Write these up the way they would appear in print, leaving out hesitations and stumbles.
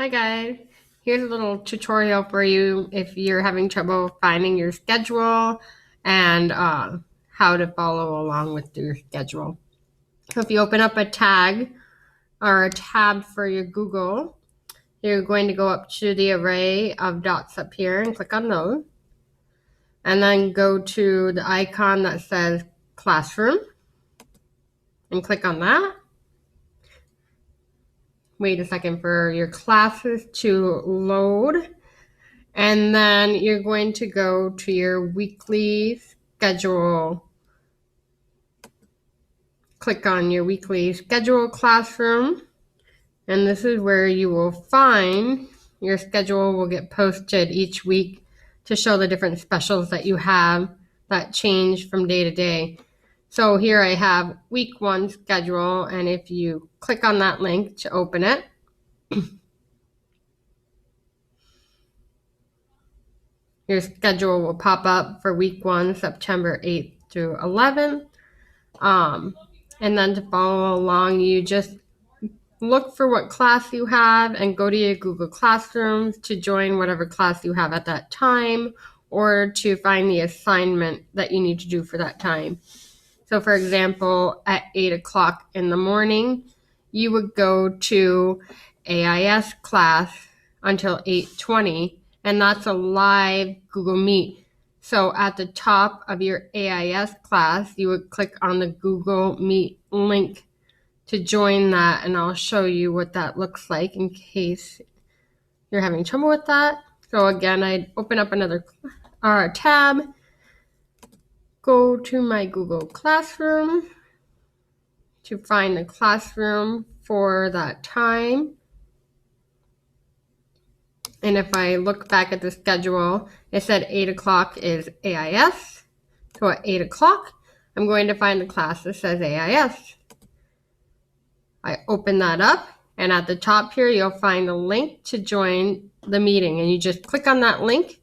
Hi guys, here's a little tutorial for you if you're having trouble finding your schedule and how to follow along with your schedule. So if you open up a tag or a tab for your Google, you're going to go up to the array of dots up here and click on those. And then go to the icon that says classroom and click on that. Wait a second for your classes to load. And then you're going to go to your weekly schedule. Click on your weekly schedule classroom. And this is where you will find your schedule will get posted each week to show the different specials that you have that change from day to day. So here I have week 1 schedule, and if you click on that link to open it, your schedule will pop up for week 1, September 8th through 11th. And then to follow along, you just look for what class you have and go to your Google Classroom to join whatever class you have at that time, or to find the assignment that you need to do for that time. So for example, at 8 o'clock in the morning, you would go to AIS class until 8:20, and that's a live Google Meet. So at the top of your AIS class, you would click on the Google Meet link to join that, and I'll show you what that looks like in case you're having trouble with that. So again, I'd open up another tab, go to my Google Classroom to find the classroom for that time. And if I look back at the schedule, it said 8 o'clock is AIS. So at 8 o'clock, I'm going to find the class that says AIS. I open that up, and at the top here, you'll find a link to join the meeting. And you just click on that link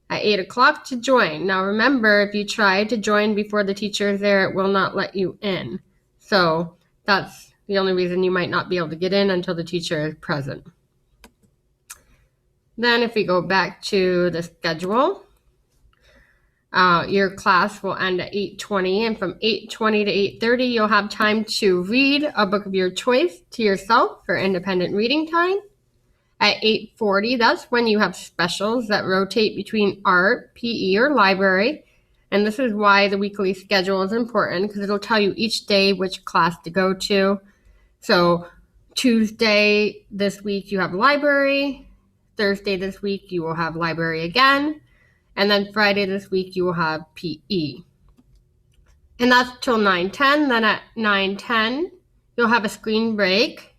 at 8 o'clock to join. Now remember, if you try to join before the teacher is there, it will not let you in. So that's the only reason you might not be able to get in until the teacher is present. Then if we go back to the schedule, your class will end at 8:20, and from 8:20 to 8:30, you'll have time to read a book of your choice to yourself for independent reading time. At 8:40, that's when you have specials that rotate between art, PE, or library. And this is why the weekly schedule is important, because it'll tell you each day which class to go to. So Tuesday this week you have library, Thursday this week you will have library again, and then Friday this week you will have PE. And that's till 9:10. Then at 9:10 you'll have a screen break.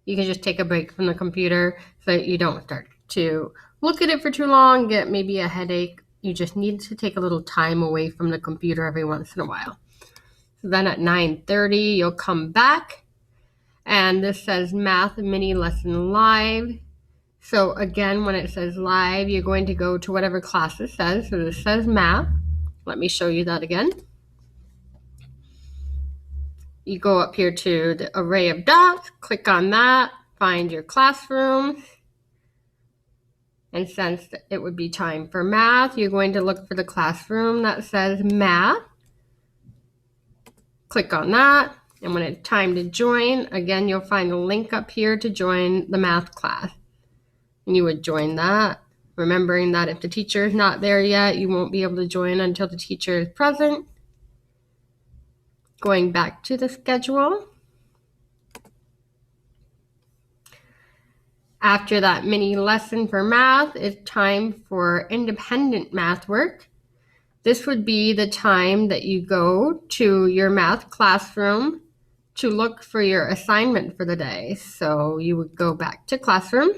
You can just take a break from the computer so that you don't start to look at it for too long, get maybe a headache. You just need to take a little time away from the computer every once in a while. So then at 9:30 you'll come back, and this says Math Mini Lesson Live. So again, when it says live, you're going to go to whatever class it says. So this says math. Let me show you that again. You go up here to the array of dots, click on that, find your classroom. And since it would be time for math, you're going to look for the classroom that says math. Click on that. And when it's time to join, again, you'll find a link up here to join the math class. And you would join that, remembering that if the teacher is not there yet, you won't be able to join until the teacher is present. Going back to the schedule. After that mini lesson for math, it's time for independent math work. This would be the time that you go to your math classroom to look for your assignment for the day. So you would go back to classroom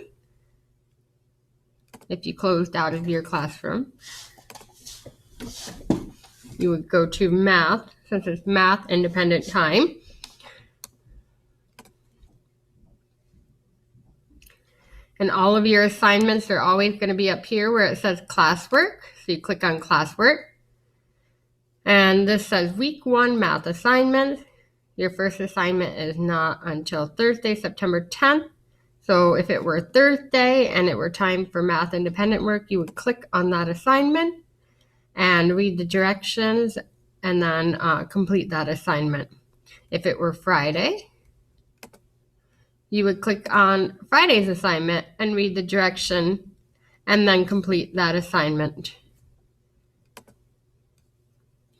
if you closed out of your classroom. You would go to math, since it's math independent time. And all of your assignments are always going to be up here where it says classwork. So you click on classwork. And this says week 1 math assignment. Your first assignment is not until Thursday, September 10th. So if it were Thursday and it were time for math independent work, you would click on that assignment and read the directions and then complete that assignment. If it were Friday, you would click on Friday's assignment and read the direction and then complete that assignment.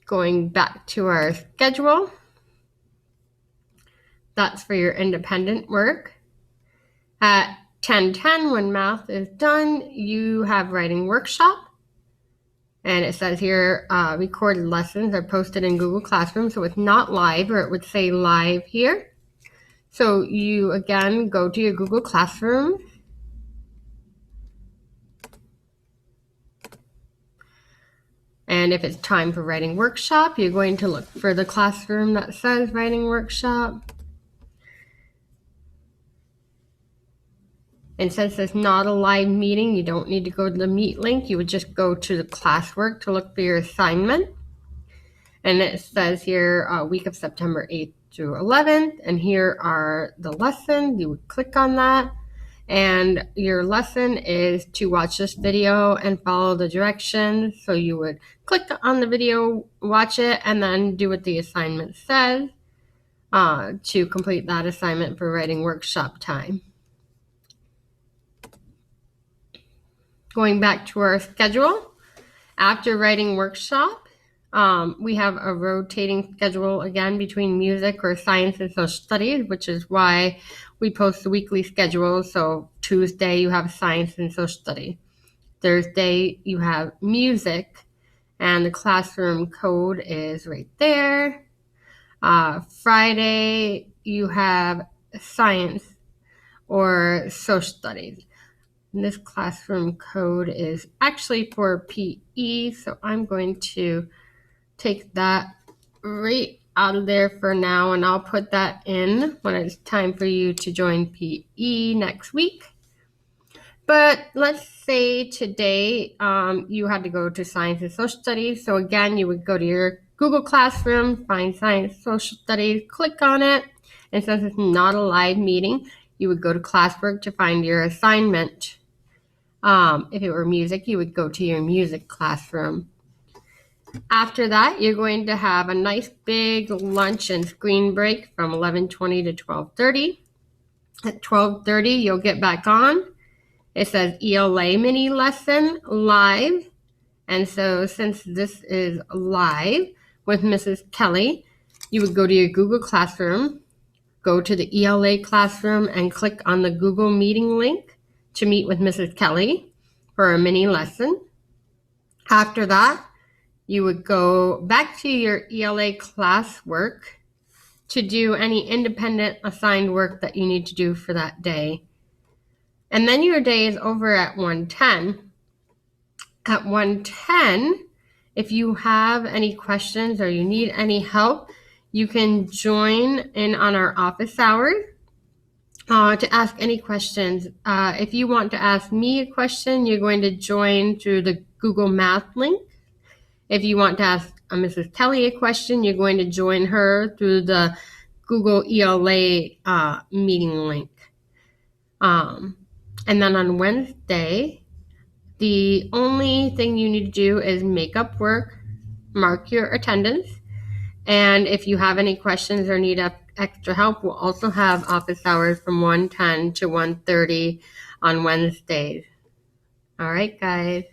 Going back to our schedule, that's for your independent work. At 10:10, when math is done, you have writing workshop. And it says here, recorded lessons are posted in Google Classroom. So it's not live, or it would say live here. So you, again, go to your Google Classroom. And if it's time for writing workshop, you're going to look for the classroom that says writing workshop. And since it's not a live meeting, you don't need to go to the Meet link. You would just go to the classwork to look for your assignment. And it says here, week of September 8th through 11th. And here are the lessons. You would click on that. And your lesson is to watch this video and follow the directions. So you would click on the video, watch it, and then do what the assignment says to complete that assignment for writing workshop time. Going back to our schedule, after writing workshop, we have a rotating schedule again between music or science and social studies, which is why we post the weekly schedule. So Tuesday you have science and social study. Thursday you have music, and the classroom code is right there. Friday you have science or social studies. And this classroom code is actually for PE, so I'm going to take that right out of there for now, and I'll put that in when it's time for you to join PE next week. But let's say today you had to go to science and social studies. So again, you would go to your Google Classroom, find science, social studies, click on it. And since it's not a live meeting, you would go to classwork to find your assignment. If it were music, you would go to your music classroom. After that, you're going to have a nice big lunch and screen break from 11:20 to 12:30. At 12:30, you'll get back on. It says ELA mini lesson live. And so since this is live with Mrs. Kelly, you would go to your Google Classroom, go to the ELA classroom and click on the Google Meeting link to meet with Mrs. Kelly for a mini lesson. After that, you would go back to your ELA classwork to do any independent assigned work that you need to do for that day. And then your day is over at 1:10. At 1:10, if you have any questions or you need any help, you can join in on our office hours to ask any questions. If you want to ask me a question, you're going to join through the Google Math link. If you want to ask Mrs. Kelly a question, you're going to join her through the Google ELA meeting link. And then on Wednesday, the only thing you need to do is make up work, mark your attendance, and if you have any questions or need extra help, we'll also have office hours from 1:10 to 1:30 on Wednesdays. All right, guys.